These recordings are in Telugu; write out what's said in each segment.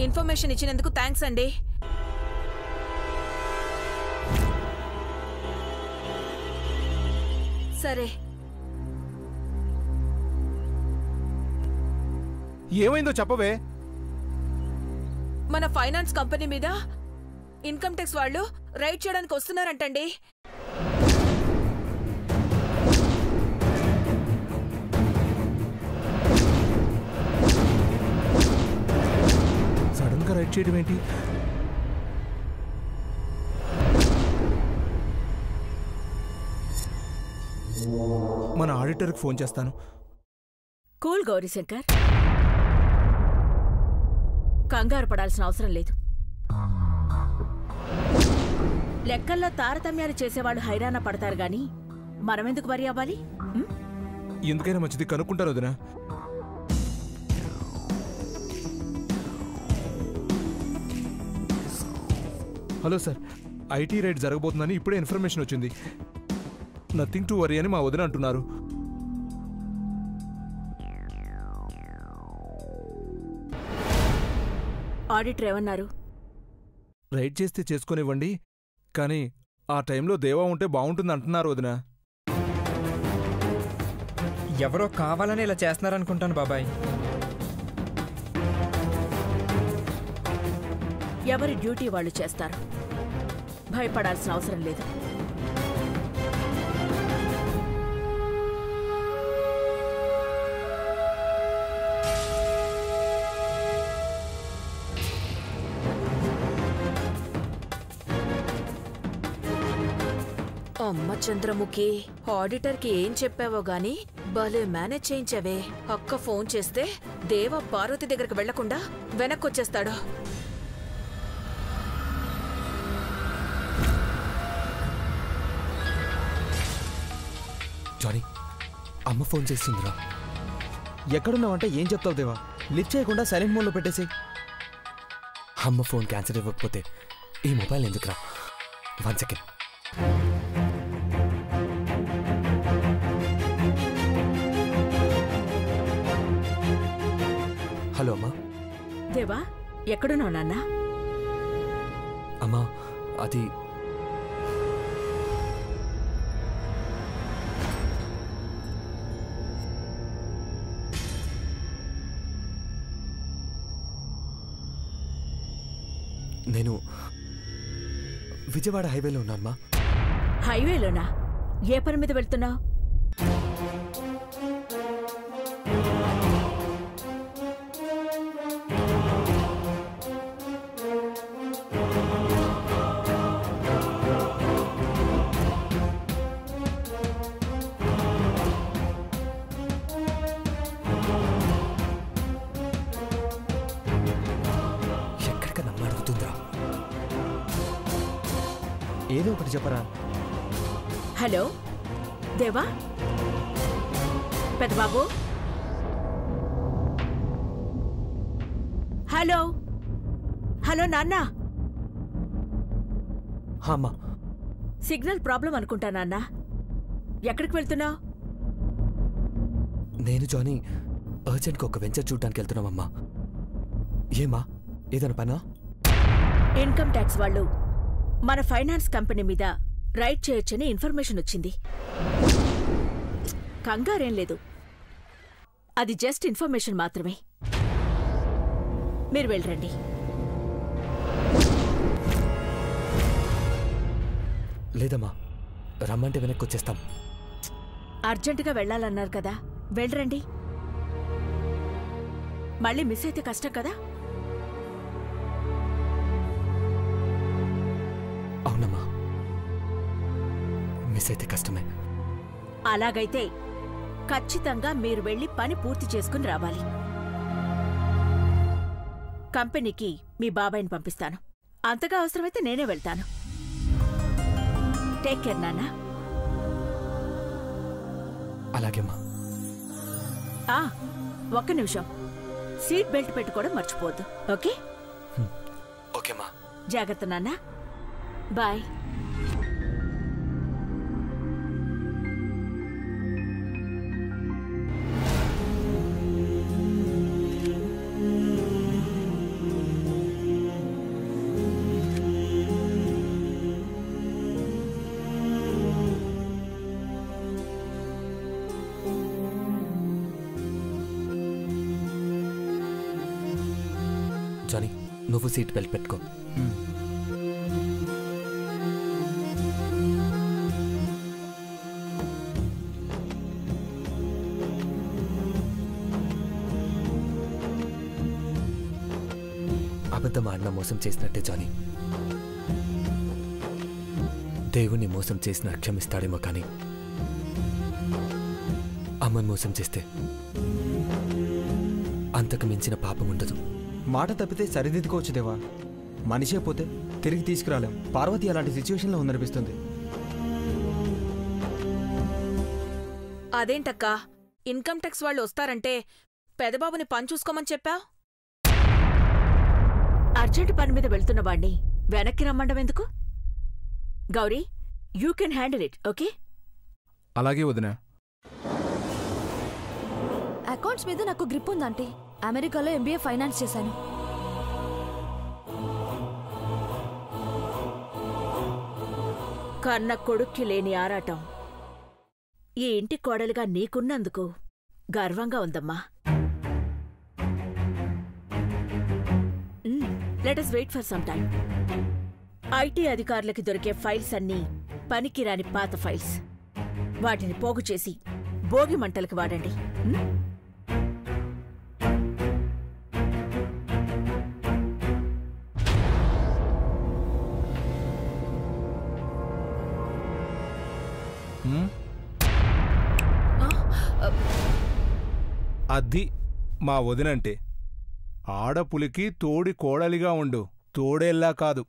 ఇన్ఫర్మేషన్ ఇచ్చినందుకు థ్యాంక్స్ అండి. సరే, ఏమైందో చెప్పవే. మన ఫైనాన్స్ కంపెనీ మీద ఇన్కమ్ ట్యాక్స్ వాళ్ళు రైడ్ చేయడానికి వస్తున్నారంటండి. సడన్ గా రైడ్ చేయడం ఏంటి? మన ఆడిటర్కి ఫోన్ చేస్తాను. కూల్ గౌరీశంకర్, కంగారు పడాల్సిన అవసరం లేదు. లెక్కల్లో తారతమ్యాలు చేసేవాళ్ళు హైరాణ పడతారు గాని మనమెందుకు వరి అవ్వాలి? ఎందుకైనా మంచిది కనుక్కుంటారు వదినా. హలో సార్, ఐటీ రైడ్ జరగబోతుందని ఇప్పుడే ఇన్ఫర్మేషన్ వచ్చింది. నథింగ్ టు వరీ అని మా వదిన అంటున్నారు. ఆడిటర్ ఏమన్నారు? రైడ్ చేస్తే చేసుకునివ్వండి, కానీ ఆ టైంలో దేవా ఉంటే బాగుంటుంది అంటున్నారు వదినా. ఎవరో కావాలని ఇలా చేస్తున్నారనుకుంటాను బాబాయ్. ఎవరి డ్యూటీ వాళ్ళు చేస్తారు, భయపడాల్సిన అవసరం లేదు. అమ్మ చంద్రముఖి, ఆడిటర్కి ఏం చెప్పావో గాని భలే మేనేజ్ చేయించావే. అక్క ఫోన్ చేస్తే దేవ పార్వతి దగ్గరికి వెళ్లకుండా వెనక్కొచ్చేస్తాడు. జానీ, అమ్మ ఫోన్ చేస్తుందిరా. ఎక్కడున్నావంటే ఏం చెప్తావు దేవా? లిఫ్ట్ చేయకుండా సైలెంట్ మోడ్లో పెట్టేసి. అమ్మ ఫోన్ క్యాన్సర్ ఇవ్వకపోతే ఈ మొబైల్ ఎందుకురా? 1 సెకండ్. హలో అమ్మా. దేవా, ఎక్కడున్నావు నాన్న? అమ్మా, అది నేను విజయవాడ హైవేలో ఉన్నానమ్మా. హైవేలోనా? ఏ పని మీద వెళ్తున్నావు? ఏదో ఒకటి చెప్పరా. హలో దేవా, పెద్దబాబు. హలో హలో నాన్న. అమ్మా, సిగ్నల్ ప్రాబ్లం అనుకుంటా నాన్న. ఎక్కడికి వెళ్తున్నావు? నేను జానీ అర్జెంట్గా ఒక వెంచర్ చూడటానికి వెళ్తున్నామమ్మా. ఏమా, ఏదైనా పనా? ఇన్కమ్ ట్యాక్స్ వాళ్ళు మన ఫైనాన్స్ కంపెనీ మీద రైడ్ చేయొచ్చని ఇన్ఫర్మేషన్ వచ్చింది. కంగారేం లేదు, అది జస్ట్ ఇన్ఫర్మేషన్ మాత్రమే. మీరు వెళ్ళరండి. లేదమ్మా, రమ్మంటే వెనక్కి వచ్చేస్తాం. అర్జెంటుగా వెళ్ళాలన్నారు కదా, వెళ్ళరండి. మళ్ళీ మిస్ అయితే కష్టం కదా. అవునమ్మా, మిస్ అయితే కష్టమే. అలాగైతే ఖచ్చితంగా మీరు వెళ్ళి పని పూర్తి చేసుకుని రావాలి. కంపెనీకి మీ బాబాయిని పంపిస్తాను. అంతగా అవసరమైతే నేనే వెళ్తాను. టేక్ కేర్ నాన్న. అలాగేమ్మా. ఒక్క నిమిషం, సీట్ బెల్ట్ పెట్టుకోవడం మర్చిపోవద్దు. ఓకే? ఓకేమ్మా. జాగ్రత్త నాన్న. బాయ్. నువ్వు సీట్ బెల్ట్ పెట్టుకో. అబద్ధం ఆడిన మోసం చేసినట్టే జానీ. దేవుణ్ణి మోసం చేసిన క్షమిస్తాడేమో కానీ అమ్మని మోసం చేస్తే అంతకు మించిన పాపం ఉండదు. మాట తప్పితే సరిదిద్దుకోవచ్చు దేవా. మనిషే పోతే తిరిగి తీసుకురాలేం. పార్వతి అలాంటి సిచ్యువేషన్లో ఉందనిపిస్తుంది. అదేంటక్కా, ఇన్కమ్ ట్యాక్స్ వాళ్ళు వస్తారంటే పెదబాబుని పని చూసుకోమని చెప్పా. అర్జెంట్ పని మీద వెళ్తున్న వాణ్ణి వెనక్కి రమ్మండం ఎందుకు? Gauri, you can handle it, okay? అలాగే వదినా. అకౌంట్స్ మీద నాకు గ్రిప్ ఉందంటే అమెరికాలో MBA ఫైనాన్స్ చేశాను. కన్న కొడుక్కి లేని ఆరాటం ఈ ఇంటి కోడలుగా నీకున్నందుకు గర్వంగా ఉందమ్మా. Let us wait for some time. IT అధికారులకి దొరికే ఫైల్స్ అన్నీ పనికిరాని పాత ఫైల్స్. వాటిని పోగు చేసి భోగి మంటలకు వాడండి. అది మా వదినంటే. ఆడపులికి తోడి కోడలిగా ఉండు, తోడేల్లా కాదు.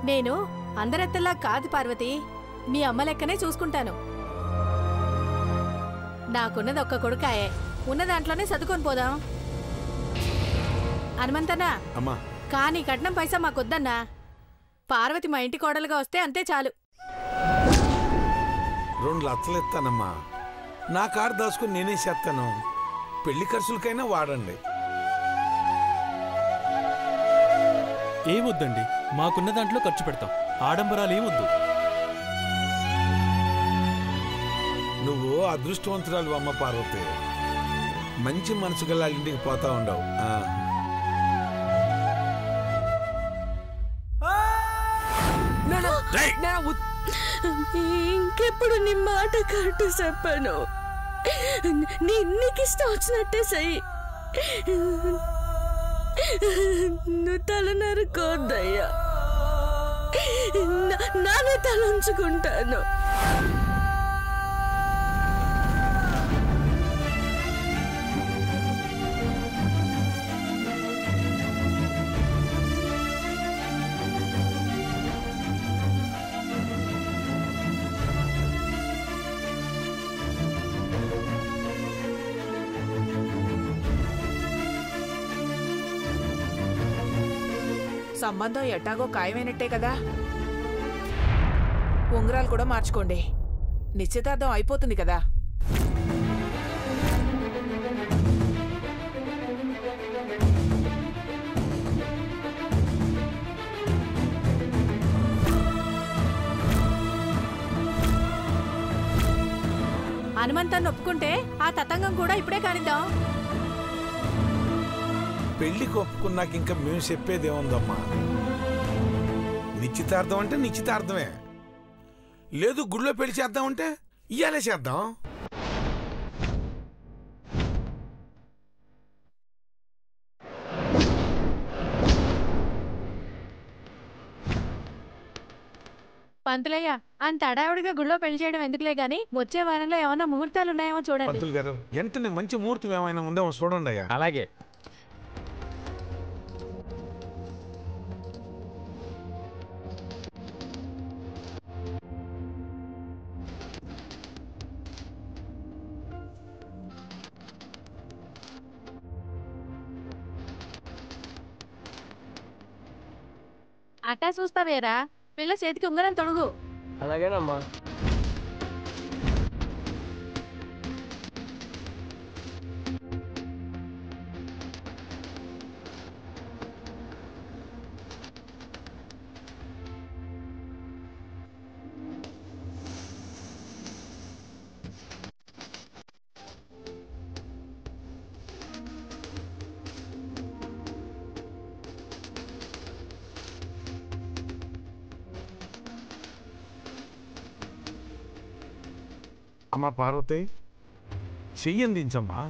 నేను అందరెత్తలా కాదు పార్వతి, మీ అమ్మ లెక్కనే చూసుకుంటాను. నాకున్నది ఒక్క కొడుకాయే, ఉన్న దాంట్లోనే చదువుకొని పోదాం. హనుమంతన్నా, కానీ కట్నం పైసా మాకొద్దన్నా. పార్వతి మా ఇంటి కోడలుగా వస్తే అంతే చాలు. 2 లక్షలు ఇస్తానమ్మా. నా కారు దాచుకుని నేనే చేస్తాను. పెళ్లి ఖర్చులకైనా వాడండి. ఏమొద్దండి, మాకున్న దాంట్లో ఖర్చు పెడతాం. ఆడంబరాలు ఏమొద్దు. నువ్వు అదృష్టవంతురాలు అమ్మ పార్వతి. మంచి మనసు గల ఇంటికి పోతా ఉండవు. ఇంకెప్పుడు నీ మాట కరెక్ట్ చెప్పాను. నీకిష్టం వచ్చినట్టే సై. నువ్వు తల నరుకోద్దయ్యా, నానే తల ఉంచుకుంటాను. సంబంధం ఎట్టాగో ఖాయమైనట్టే కదా. ఉంగరాలు కూడా మార్చుకోండి, నిశ్చితార్థం అయిపోతుంది కదా. హనుమంతాన్ని ఒప్పుకుంటే ఆ తతంగం కూడా ఇప్పుడే కానిద్దాం. పెళ్లికి ఒప్పుకున్నాక ఇంకా మేము చెప్పేదేముందమ్మా. నిశ్చితార్థం అంటే నిశ్చితార్థమే. లేదు గుడిలో పెళ్లి చేద్దామంటే ఇయ్యాలే చేద్దాం. పంతులయ్య, అంత అడావుడిగా గుళ్ళో పెళ్లి చేయడం ఎందుకులే గాని వచ్చే వారంలో ఏమైనా ముహూర్తాలు ఉన్నాయేమో చూడండి. పంతులు గారు, వెంటనే మంచి ముహూర్తం ఏమైనా ఉందేమో చూడండి అయ్యా. అలాగే. అట్టా చూస్తావేరా, పిల్ల చేతికి ఉంగరం తొడుగు. అలాగేనమ్మా. అమ్మా పార్వతి, చెయ్యందించమ్మా.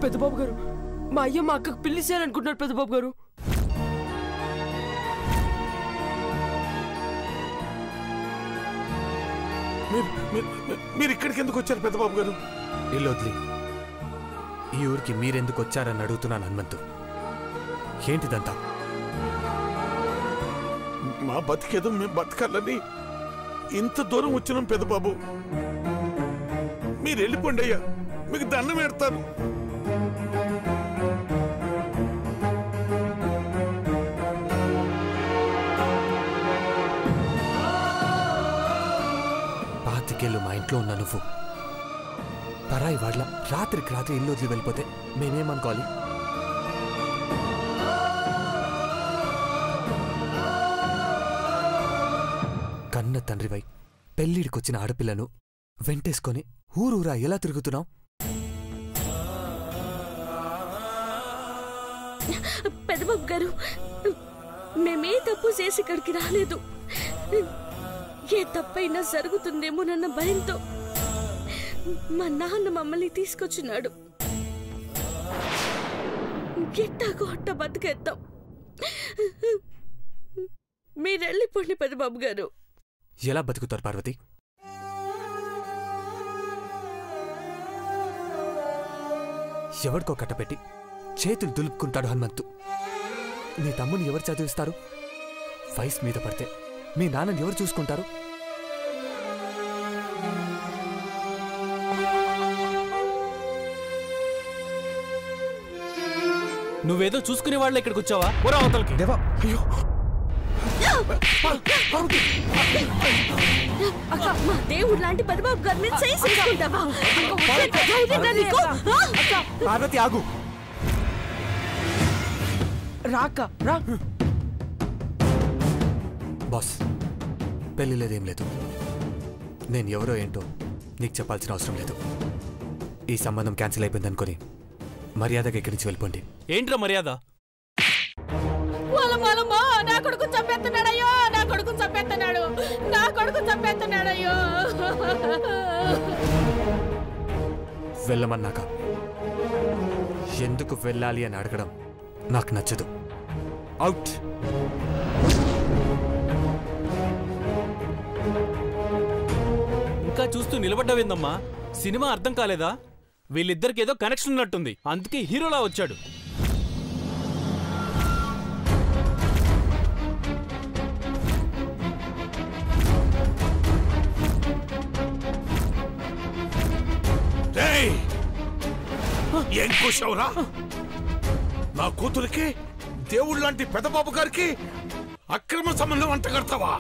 పెద్దబాబు గారు, మా అయ్య మా అక్కకు పెళ్లి చేయాలనుకుంటున్నారు పెద్దబాబు గారు. మీరు ఇక్కడికి ఎందుకు వచ్చారు పెద్దబాబు గారు? ఇల్లు వదిలి ఈ ఊరికి మీరెందుకు వచ్చారని అడుగుతున్నాను హనుమంతు. ఏంటిదంతా? మా బతికేదో మేము బతకాలని ఇంత దూరం వచ్చినాం పెద్దబాబు. మీరు వెళ్ళిపోండి అయ్యా, మీకు దండం పెడతాను. పాతికేళ్ళు మా ఇంట్లో ఉన్న నువ్వు పరాయి వాళ్ళ రాత్రికి రాత్రి ఇల్లు వదిలి వెళ్ళిపోతే మేమేమనుకోవాలి? కన్న తండ్రివై పెళ్ళిడికొచ్చిన ఆడపిల్లను వెంటేసుకొని ఊరూరా ఎలా తిరుగుతున్నావు? పెద్దబాబు గారు, మేమే తప్పు చేసి ఇక్కడికి రాలేదు. ఏ తప్పైనా జరుగుతుందేమోనన్న భయంతో మా నాన్న మమ్మల్ని తీసుకొచ్చినాడు. ఎట్టాగో అట్ట బతికేద్దాం. మీరెళ్ళిపోండి పెద్దబాబు గారు. ఎలా బతుకుతారు పార్వతి? ఎవరికో కట్టపెట్టి చేతులు దులుపుకుంటాడు హనుమంతు. నీ తమ్ముని ఎవరు చదివిస్తారు? వయసు మీద పడితే మీ నాన్నని ఎవరు చూసుకుంటారు? నువ్వేదో చూసుకునే వాళ్ళ ఇక్కడికి వచ్చావా? పోరా అవతలకి. దేవా, అయ్యో మా దేవుడు లాంటి పెద్దబాబు గారి మీద చేసుకుంటావా? పార్వతి ఆగు. రాక రా. బాస్, పెళ్లి లేదేం లేదు. నేను ఎవరో ఏంటో నీకు చెప్పాల్సిన అవసరం లేదు. ఈ సంబంధం క్యాన్సిల్ అయిపోయింది అనుకొని మర్యాదగా ఇక్కడి నుంచి వెళ్ళిపోండి. ఏంట్రా మర్యాద? నా కొడుకు చంపేస్తున్నాడయ్యో, నా కొడుకు చంపేస్తున్నాడు, నా కొడుకు చంపేస్తున్నాడయ్యో. వెళ్ళమన్నాక ఎందుకు వెళ్ళాలి అని అడగడం నాకు నచ్చదు. అవుట్. ఇంకా చూస్తూ నిలబడ్డావేందమ్మా? సినిమా అర్థం కాలేదా? వీళ్ళిద్దరికి ఏదో కనెక్షన్ ఉన్నట్టుంది, అందుకే హీరోలా వచ్చాడు. ఏం కూర్చోవురా? నా కూతురికి దేవుడు లాంటి పెద్దబాబు గారికి అక్రమ సంబంధం అంట కడతావా?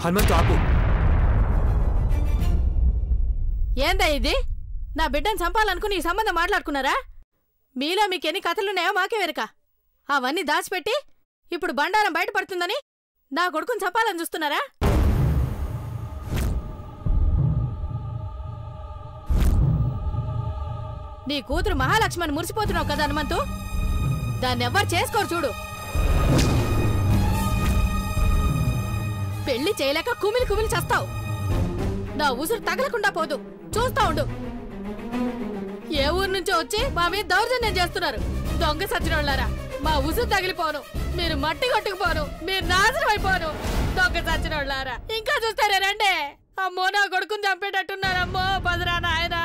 హనుమంతు ఆపు. ఏందా ఇది? నా బిడ్డను చంపాలనుకుని ఈ సంబంధం మాట్లాడుకున్నారా? మీలో మీకెన్ని కథలున్నాయో మాకే వెరక. అవన్నీ దాచిపెట్టి ఇప్పుడు బండారం బయటపడుతుందని నా కొడుకుని చంపాలని చూస్తున్నారా? నీ కూతురు మహాలక్ష్మణ్ మురిసిపోతున్నావు కదా హనుమంతు, దాన్నెవ్వరు చేసుకోరు చూడు. పెళ్లి చేయలేక కుమిలి కుమిలి చస్తావు. నా ఉసురు తగలకుండా పోదు, చూస్తా ఉండు. ఏ ఊరు నుంచో వచ్చి మా మీద దౌర్జన్యం చేస్తున్నారు. దొంగ సచ్చినోళ్ళారా, మా ఉసురు తగిలిపోను, మీరు మట్టి కొట్టుకుపోను, మీరు నాశనం అయిపోను. దొంగ సచ్చినోళ్ళారా, ఇంకా చూస్తారే రండి. అమ్మో, నా కొడుకుని చంపేటట్టున్నారమ్మో, పదరా నాయనా.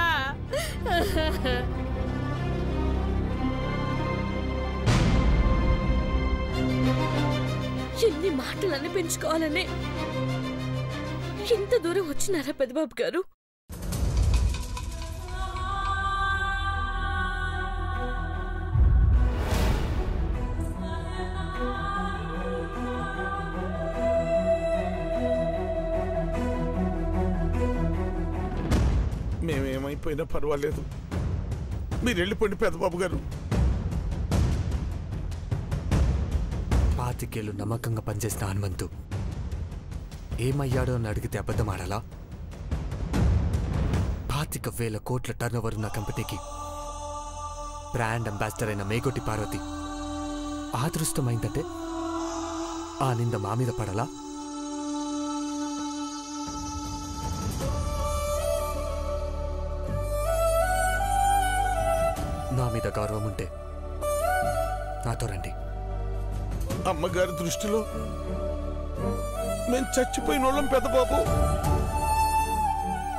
ఎన్ని మాటలన్నీ పెంచుకోవాలని ఇంత దూరం వచ్చినారా పెద్దబాబు గారు? మేమేమైపోయినా పర్వాలేదు, మీరు వెళ్ళిపోండి పెద్దబాబు గారు. 25 ఏళ్ళు నమ్మకంగా పనిచేసిన హనుమంతు ఏమయ్యాడో అని అడిగితే అబద్ధమాడాలా? 25,000 కోట్ల టర్నోవర్ ఉన్న కంపెనీకి బ్రాండ్ అంబాసిడర్ అయిన మేగోటి పార్వతి అదృష్టమైందంటే ఆ నింద మా మీద పడాలా? నా మీద గౌరవం ఉంటే నాతో రండి. అమ్మగారి దృష్టిలో మేము చచ్చిపోయిన వాళ్ళం పెద్దబాబు.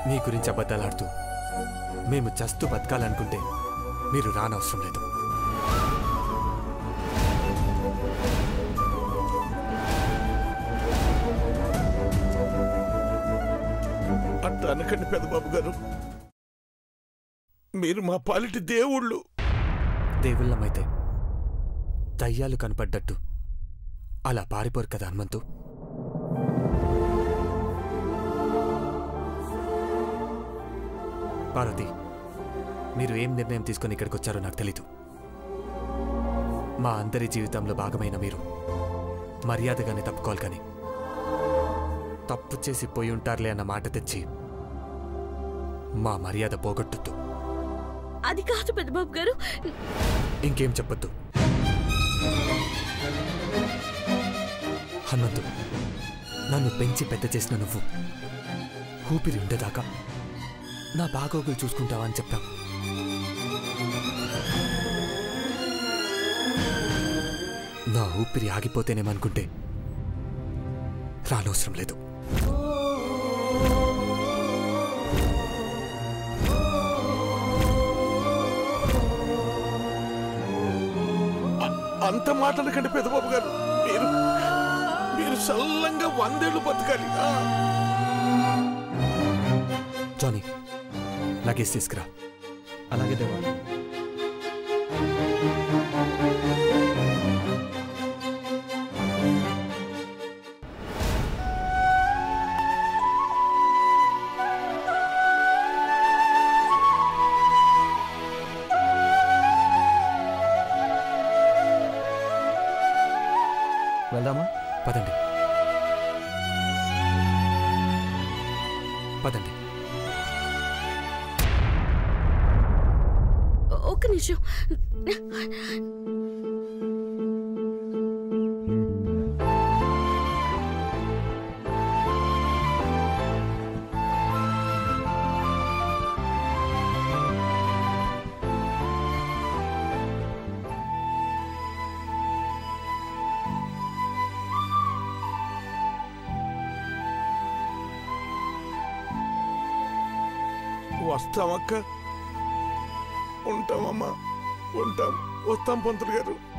మీ గురించి అబద్ధాలాడుతూ మేము చస్తూ బతకాలనుకుంటే మీరు రానవసరం లేదు. అట్లా అనకండి పెద్దబాబు గారు, మీరు మా పాలిటి దేవుళ్ళు. దేవుళ్ళమైతే దయ్యాలు కనపడ్డట్టు అలా పారిపోరు కదా హనుమంతు. పార్వతి, మీరు ఏం నిర్ణయం తీసుకుని ఇక్కడికి వచ్చారో నాకు తెలీదు. మా అందరి జీవితంలో భాగమైన మీరు మర్యాదగానే తప్పుకోవాలి, కానీ తప్పు చేసి పోయి ఉంటారులే అన్న మాట తెచ్చి మా మర్యాద పోగొట్టొద్దు. అది కాదు పెద్దబాబు గారు. ఇంకేం చెప్పొద్దు. హనుమంతు, నన్ను పెంచి పెద్ద చేసిన నువ్వు ఊపిరి ఉండేదాకా నా బాగోగులు చూసుకుంటావా అని చెప్పావు. నా ఊపిరి ఆగిపోతేనేమనుకుంటే రానవసరం లేదు. అంత మాటలకండి పెద్దబాబు గారు, మీరు సల్లంగా 100 ఏళ్ళు బతకాలి. జానీ, లగేజ్ తీసుకురా. అలాగే దేవా. వెళ్దామా? పదండి పదండి. ఒక్క నిమిషం. వస్తామక్క. ఉంటామమ్మా, ఉంటాం. వస్తాం పంతులు గారు.